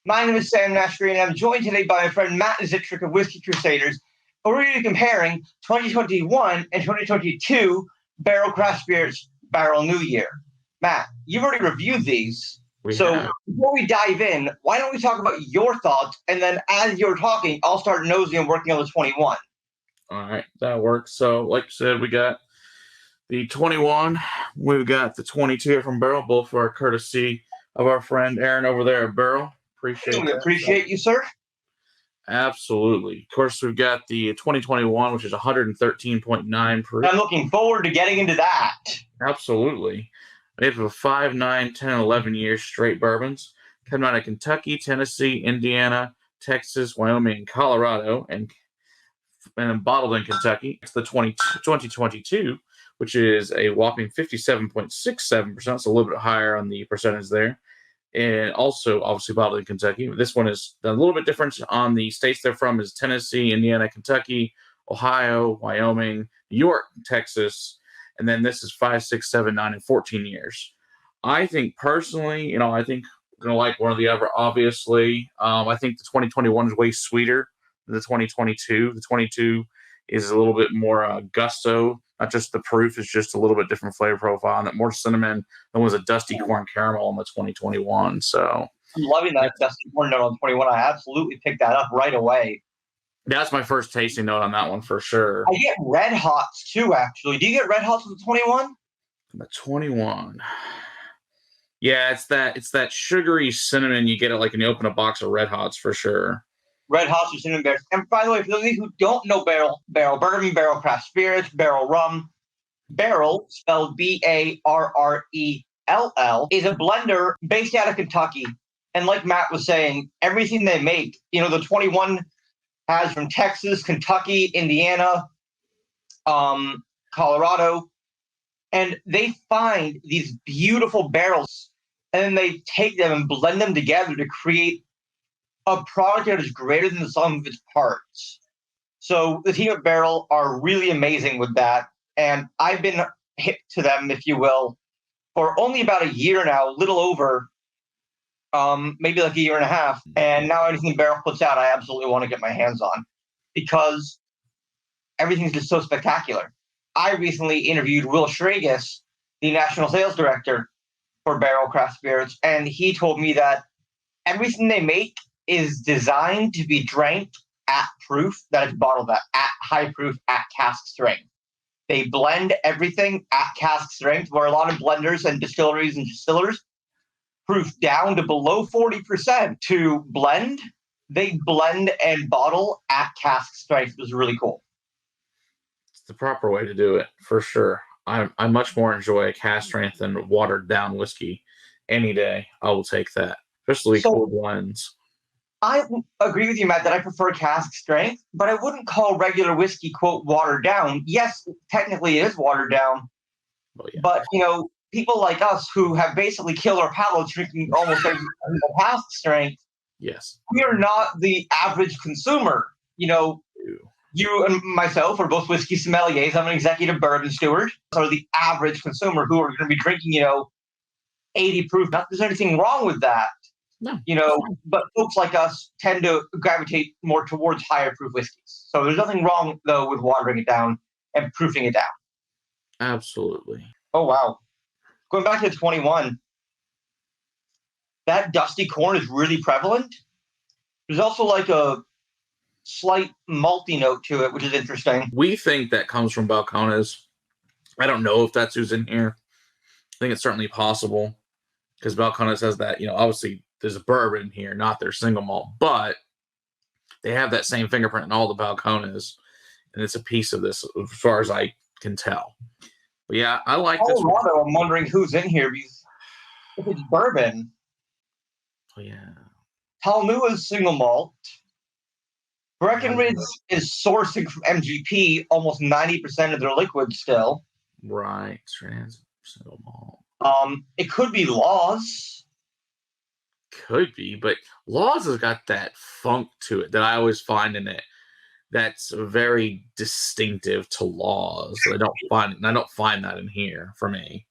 My name is Sam Nashry, and I'm joined today by my friend Matt Zitrick of Whiskey Crusaders. We're going to be comparing 2021 and 2022 Barrell Craft Spirits Barrell New Year. Matt, you've already reviewed these. Before we dive in, why don't we talk about your thoughts, and then as you're talking, I'll start nosing and working on the 21. All right, that works. So, like you said, we got the 21. We've got the 22 here from Barrell, both for our courtesy of our friend Aaron over there at Barrell. Appreciate you, sir. Absolutely. Of course, we've got the 2021, which is 113.9 proof. I'm looking forward to getting into that. Absolutely. Made up of 5, 9, 10, 11 years straight bourbons. Coming out of Kentucky, Tennessee, Indiana, Texas, Wyoming, and Colorado, and bottled in Kentucky. It's the 2022, which is a whopping 57.67%. It's a little bit higher on the percentage there. And also, obviously, bottled in Kentucky. This one is a little bit different on the states they're from is Tennessee, Indiana, Kentucky, Ohio, Wyoming, New York, Texas. And then this is 5, 6, 7, 9, and 14 years. I think personally, I think we're going to like one or the other, obviously. I think the 2021 is way sweeter than the 2022. The 22 is a little bit more gusto. Not just the proof, it's just a little bit different flavor profile. And more cinnamon than was a dusty corn caramel in the 2021. So I'm loving that dusty corn note on 21. I absolutely picked that up right away. That's my first tasting note on that one for sure. I get red hots too, actually. Do you get red hots with the 21? The 21. Yeah, it's that sugary cinnamon you get it like when you open a box of red hots for sure. Red hots or cinnamon bears. And by the way, for those of you who don't know Barrell Bourbon, Barrell Craft Spirits, Barrell Rum, Barrell, spelled Barrell, is a blender based out of Kentucky. And like Matt was saying, everything they make, the 21 has from Texas, Kentucky, Indiana, Colorado, and they find these beautiful barrels, and then they take them and blend them together to create a product that is greater than the sum of its parts. So the team at Barrell are really amazing with that, and I've been hip to them, if you will, for only about a year now, a little over, maybe like a year and a half. And now anything Barrell puts out, I absolutely want to get my hands on because everything's just so spectacular. I recently interviewed Will Schragus, the national sales director for Barrell Craft Spirits, and he told me that everything they make is designed to be drank at proof that it's bottled at high proof, at cask strength. They blend everything at cask strength, where a lot of blenders and distilleries and distillers proof down to below 40% to blend. They blend and bottle at cask strength. It was really cool. It's the proper way to do it, for sure. I much more enjoy a cask strength than watered down whiskey. Any day, I will take that, especially cool blends. I agree with you, Matt, that I prefer cask strength, but I wouldn't call regular whiskey, quote, watered down. Yes, technically it is watered down, but, people like us who have basically killed our palates drinking almost every cask strength, yes, we are not the average consumer. You and myself are both whiskey sommeliers. I'm an executive bourbon steward. So the average consumer who are going to be drinking, 80 proof. Not that there's anything wrong with that. No. But folks like us tend to gravitate more towards higher proof whiskeys. So there's nothing wrong, though, with watering it down and proofing it down. Absolutely. Oh, wow. Going back to 21, that dusty corn is really prevalent. There's also like a slight malty note to it, which is interesting. We think that comes from Balcones. I don't know if that's who's in here. I think it's certainly possible because Balcones has that, obviously there's a bourbon here, not their single malt, but they have that same fingerprint in all the Balcones, and it's a piece of this as far as I can tell. But yeah, I like this one. I'm wondering who's in here because if it's bourbon. Oh, yeah. Talnua is single malt. Breckenridge is sourcing from MGP almost 90% of their liquid still. Right. Single malt. It could be Laws. Could be, but Laws has got that funk to it that I always find in it. That's very distinctive to Laws. I don't find that in here for me.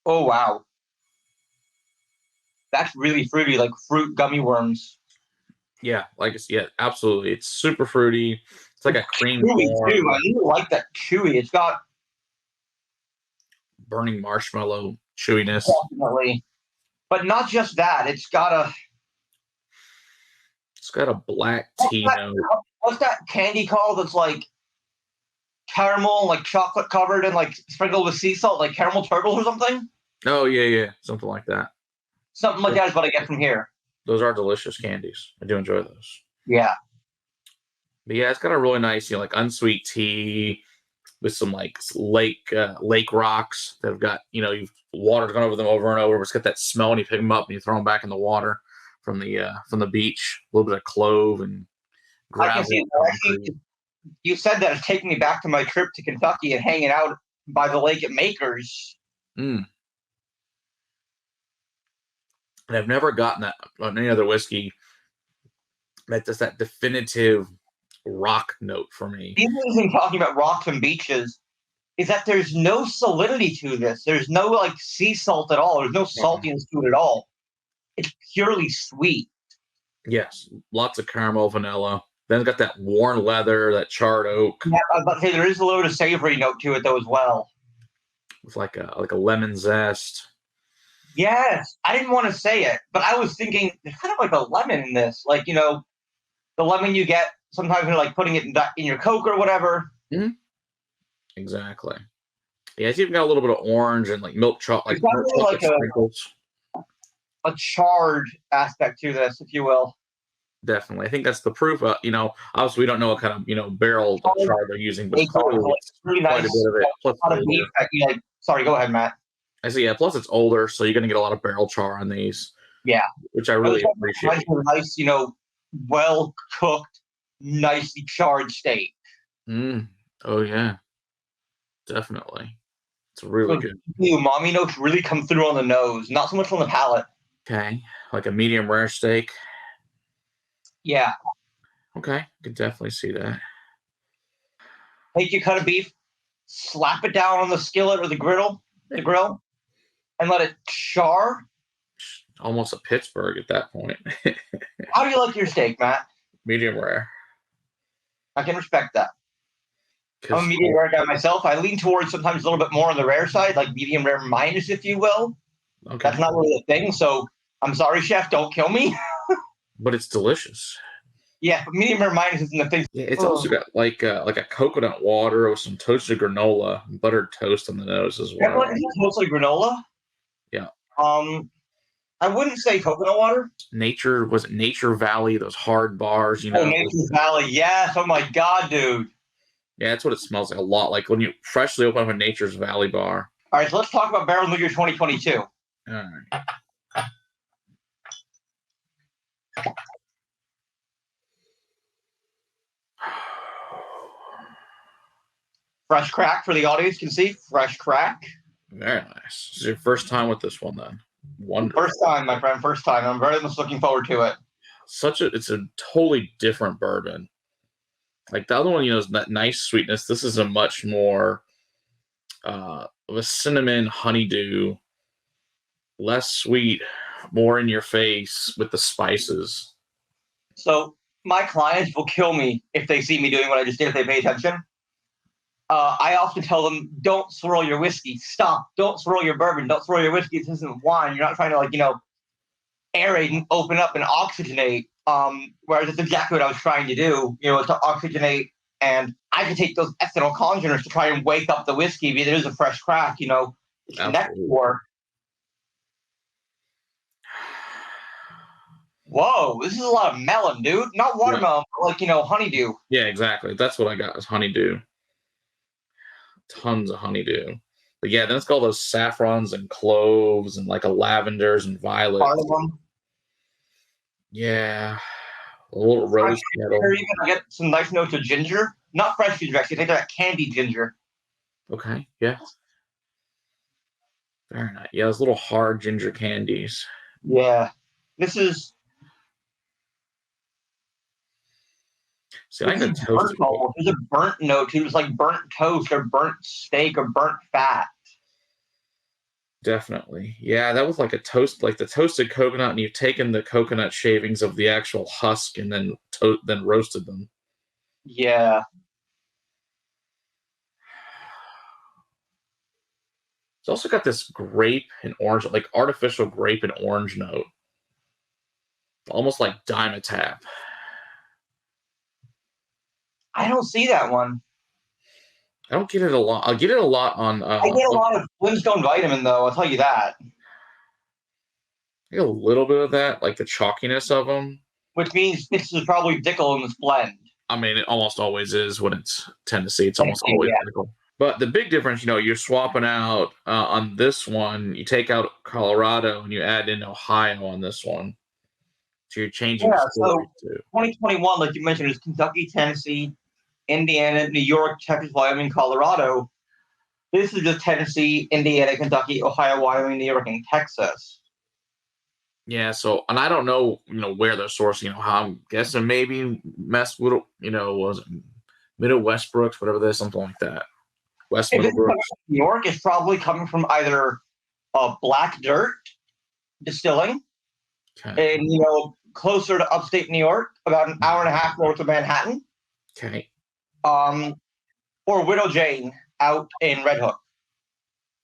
Oh wow! That's really fruity, like fruit gummy worms. Yeah, like it's absolutely. It's super fruity. It's like a cream Chewy corn, too. I really like that chewy. It's got burning marshmallow chewiness. definitely, but not just that. It's got a black What's tea that, note. what's that candy called? That's like caramel, like chocolate covered and like sprinkled with sea salt, like caramel turtles or something. Oh yeah, something like that. Something like that is what I get from here. Those are delicious candies. I do enjoy those. Yeah. But yeah, it's got a really nice, like unsweet tea with some like lake rocks that have got, you've water's gone over them over and over. It's got that smell when you pick them up and you throw them back in the water from the beach. A little bit of clove and I can gravel. see actually, you said that it's taking me back to my trip to Kentucky and hanging out by the lake at Makers. Mm. And I've never gotten that on any other whiskey. That does that definitive rock note for me. The other thing talking about rocks and beaches is that there's no salinity to this. There's no like sea salt at all. There's no saltiness to it at all. It's purely sweet. Yes, lots of caramel, vanilla. Then it's got that worn leather, that charred oak. Yeah, I was about to say there is a little bit of savory note to it though as well. With like a lemon zest. Yes, I didn't want to say it, but I was thinking there's kind of like a lemon in this, like the lemon you get sometimes when you're like putting it in your Coke or whatever. Mm-hmm. Exactly. Yeah, it's even got a little bit of orange and like milk chocolate, like sprinkles. A charred aspect to this, if you will. Definitely, I think that's the proof. Obviously we don't know what kind of barrel char they're using, but it's really nice. Quite a bit of it. Plus, a lot of beef. Sorry, go ahead, Matt. I see. Yeah, plus it's older, so you're going to get a lot of barrel char on these. Yeah, which I really appreciate. Nice, well cooked, nicely charred steak. Oh yeah, definitely. It's really good. The umami notes really come through on the nose, not so much on the palate. Okay, like a medium rare steak. Yeah. Okay, I could definitely see that. Take your cut of beef, slap it down on the skillet or the grill, and let it char. Almost a Pittsburgh at that point. How do you like your steak, Matt? Medium rare. I can respect that. I'm a medium rare guy myself. I lean towards sometimes a little bit more on the rare side, like medium rare minus, if you will. Okay. That's not really a thing, so I'm sorry, chef, don't kill me. But it's delicious. Yeah, but medium rare minus isn't the thing. Yeah, it's also got like a coconut water with some toasted granola, buttered toast on the nose as well. Is it mostly granola? Yeah. I wouldn't say coconut water. Nature Valley, those hard bars, Oh, Nature Valley, yes. Oh my God, dude. Yeah, that's what it smells like a lot. Like when you freshly open up a Nature's Valley bar. All right, so let's talk about Barrell New Year 2022. All right. Fresh crack for the audience can see. Fresh crack. Very nice. This is your first time with this one, then. Wonderful. First time, my friend. First time. I'm very much looking forward to it. It's a totally different bourbon. Like the other one, is that nice sweetness. This is a much more of a cinnamon honeydew, less sweet, more in your face with the spices. So my clients will kill me if they see me doing what I just did, if they pay attention. I often tell them, don't swirl your whiskey. Stop. Don't swirl your bourbon. Don't swirl your whiskey. This isn't wine. You're not trying to, aerate and open up and oxygenate. Whereas that's exactly what I was trying to do, to oxygenate. And I could take those ethanol congeners to try and wake up the whiskey. Because it is a fresh crack, next door. Whoa, this is a lot of melon, dude. Not watermelon, but honeydew. Yeah, exactly. That's what I got is honeydew. Tons of honeydew. But yeah, then it's got all those saffrons and cloves and like a lavenders and violets. Cardamom. Yeah. A little rose petal. I get some nice notes of ginger. Not fresh ginger, actually. I think that candied ginger. Okay, yeah. Very nice. Yeah, those little hard ginger candies. Yeah. This is... See, I can toast it. There's a burnt note. It was like burnt toast or burnt steak or burnt fat. Definitely. Yeah, that was like a toast, like the toasted coconut, and you've taken the coconut shavings of the actual husk and then then roasted them. Yeah. It's also got this grape and orange, like artificial grape and orange note, almost like Dimetapp. I don't see that one. I don't get it a lot. I'll get it a lot on. I get a lot of Flintstone vitamin, though. I'll tell you that. I get a little bit of that, like the chalkiness of them. Which means this is probably Dickel in this blend. I mean, it almost always is when it's Tennessee. It's almost always Yeah. Dickel. But the big difference, you're swapping out on this one. You take out Colorado and you add in Ohio on this one. So you're changing the story too. 2021, like you mentioned, is Kentucky, Tennessee, Indiana, New York, Texas, Wyoming, Colorado. This is just Tennessee, Indiana, Kentucky, Ohio, Wyoming, New York, and Texas. Yeah, so, and I don't know, where they're sourcing, how I'm guessing maybe was it Middle Westbrooks, whatever it is, something like that. West Middlebrooks. New York is probably coming from either Black Dirt Distilling, Okay. and closer to upstate New York, about an hour and a half north of Manhattan. Okay. Or Widow Jane out in Red Hook.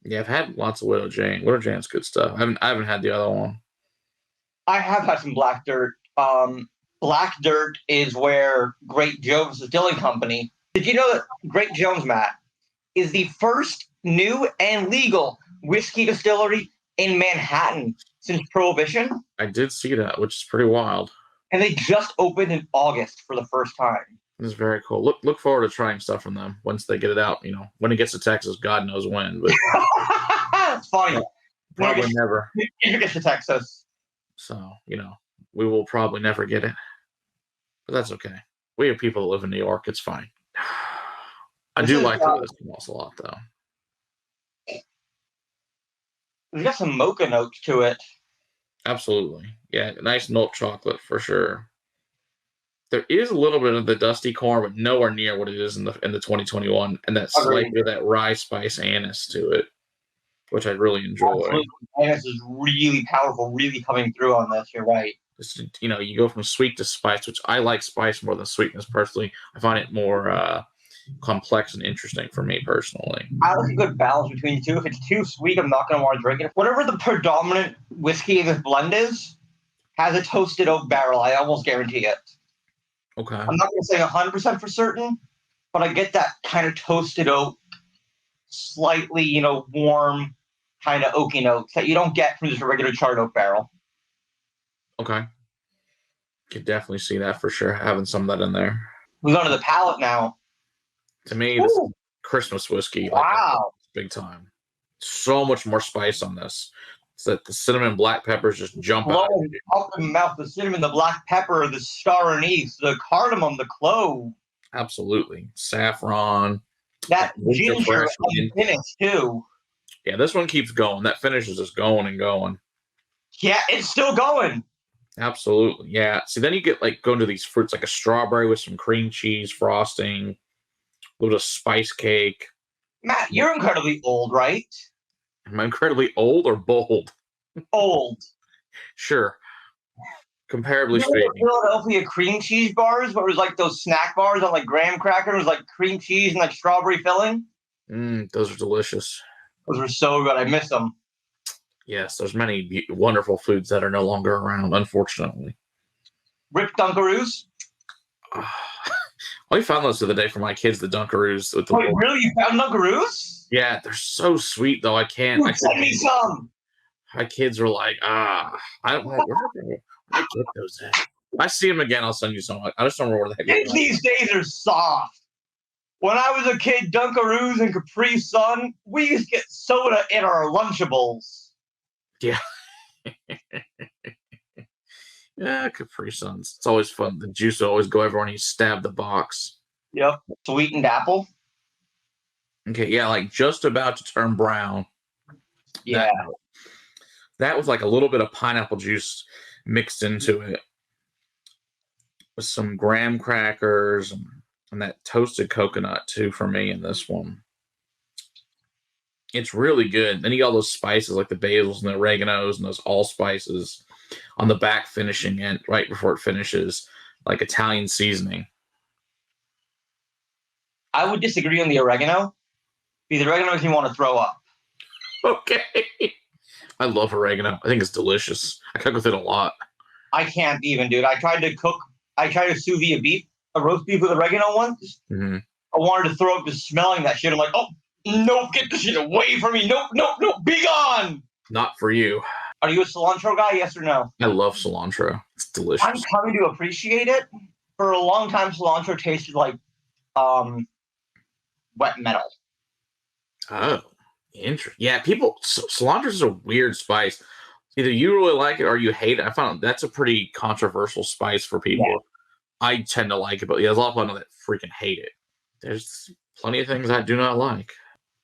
Yeah, I've had lots of Widow Jane. Widow Jane's good stuff. I haven't had the other one. I have had some Black Dirt. Black Dirt is where Great Jones Distilling Company. Did you know that Great Jones, Matt, is the first new and legal whiskey distillery in Manhattan since Prohibition? I did see that, which is pretty wild. And they just opened in August for the first time. It's very cool. Look forward to trying stuff from them once they get it out. When it gets to Texas, God knows when. But it's funny. Probably never. If it gets to Texas. So, we will probably never get it. But that's okay. We have people that live in New York. It's fine. I do like the West Coast a lot, though. It's got some mocha notes to it. Absolutely. Yeah, nice milk chocolate for sure. There is a little bit of the dusty corn, but nowhere near what it is in the 2021, and that slight bit of that rye spice anise to it, which I really enjoy. Absolutely. Anise is really powerful, really coming through on this. You're right. Just, you go from sweet to spice, which I like spice more than sweetness personally. I find it more complex and interesting for me personally. I like a good balance between the two. If it's too sweet, I'm not going to want to drink it. Whatever the predominant whiskey in this blend is, has a toasted oak barrel. I almost guarantee it. Okay. I'm not going to say 100% for certain, but I get that kind of toasted oak, slightly, warm, kind of oaky notes that you don't get from just a regular charred oak barrel. Okay. Could definitely see that for sure, having some of that in there. We're going to the palate now. To me, this is Christmas whiskey. Wow. Big time. So much more spice on this. It's that the cinnamon black peppers just jump out. Up in the mouth, the cinnamon, the black pepper, the star anise, the cardamom, the clove. Absolutely. Saffron. That ginger finish, too. Yeah, this one keeps going. That finish is just going and going. Yeah, it's still going. Absolutely. Yeah. See, then you get going to these fruits like a strawberry with some cream cheese frosting, a little bit of spice cake. Matt, you're incredibly old, right? Am I incredibly old or bold? Old. Sure. Comparably speaking. Philadelphia cream cheese bars, where it was like those snack bars on graham crackers, like cream cheese and strawberry filling. Those are delicious. Those are so good. I miss them. Yes, there's many wonderful foods that are no longer around, unfortunately. Rip Dunkaroos. I found those the other day for my kids, the Dunkaroos. Wait, really? You found Dunkaroos? Yeah, they're so sweet, though. I can't. Send me some. My kids are like, I don't know. Where did I get those at? If I see them again, I'll send you some. I just don't remember where the heck Kids these days are soft. When I was a kid, Dunkaroos and Capri Sun, we used to get soda in our Lunchables. Yeah. Yeah, Capri Suns. It's always fun. The juice will always go everywhere and you stab the box. Yep. Sweetened apple. Okay, yeah, just about to turn brown. Yeah. That was a little bit of pineapple juice mixed into it with some graham crackers and that toasted coconut too for me in this one. It's really good. Then you got all those spices like the basils and the oreganos and those allspices on the back finishing it right before it finishes, like Italian seasoning. I would disagree on the oregano, because the oregano makes me want to throw up. Okay. I love oregano. I think it's delicious. I cook with it a lot. I can't even, dude. I tried to sous vide a roast beef with oregano once. Mm-hmm. I wanted to throw up just smelling that shit. I'm like, oh, nope, get this shit away from me. Nope, nope, nope, be gone. Not for you. Are you a cilantro guy, yes or no? I love cilantro. It's delicious. I'm coming to appreciate it. For a long time, cilantro tasted like wet metal. Oh, interesting. Yeah, cilantro is a weird spice. Either you really like it or you hate it. I found that's a pretty controversial spice for people. Yeah. I tend to like it, but there's a lot of people that freaking hate it. There's plenty of things I do not like,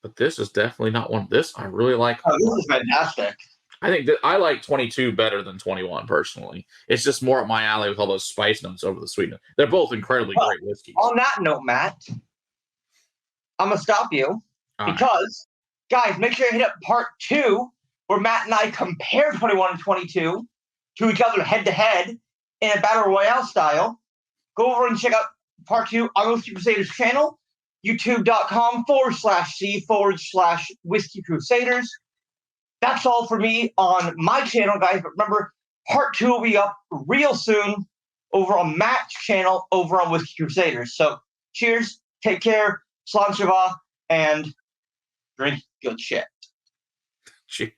but this is definitely not one. This I really like. Oh, this is fantastic. I think that I like 22 better than 21 personally. It's just more up my alley with all those spice notes over the sweetness. They're both incredibly great whiskeys. On that note, Matt, I'm going to stop you because, guys, make sure you hit up part 2 where Matt and I compare 21 and 22 to each other head-to-head in a Battle Royale style. Go over and check out part 2 on Whiskey Crusaders channel, youtube.com/C/Whiskey Crusaders. That's all for me on my channel, guys. But remember, part 2 will be up real soon over on Matt's channel over on Whiskey Crusaders. So cheers, take care, Slanchava, and drink good shit. Cheers.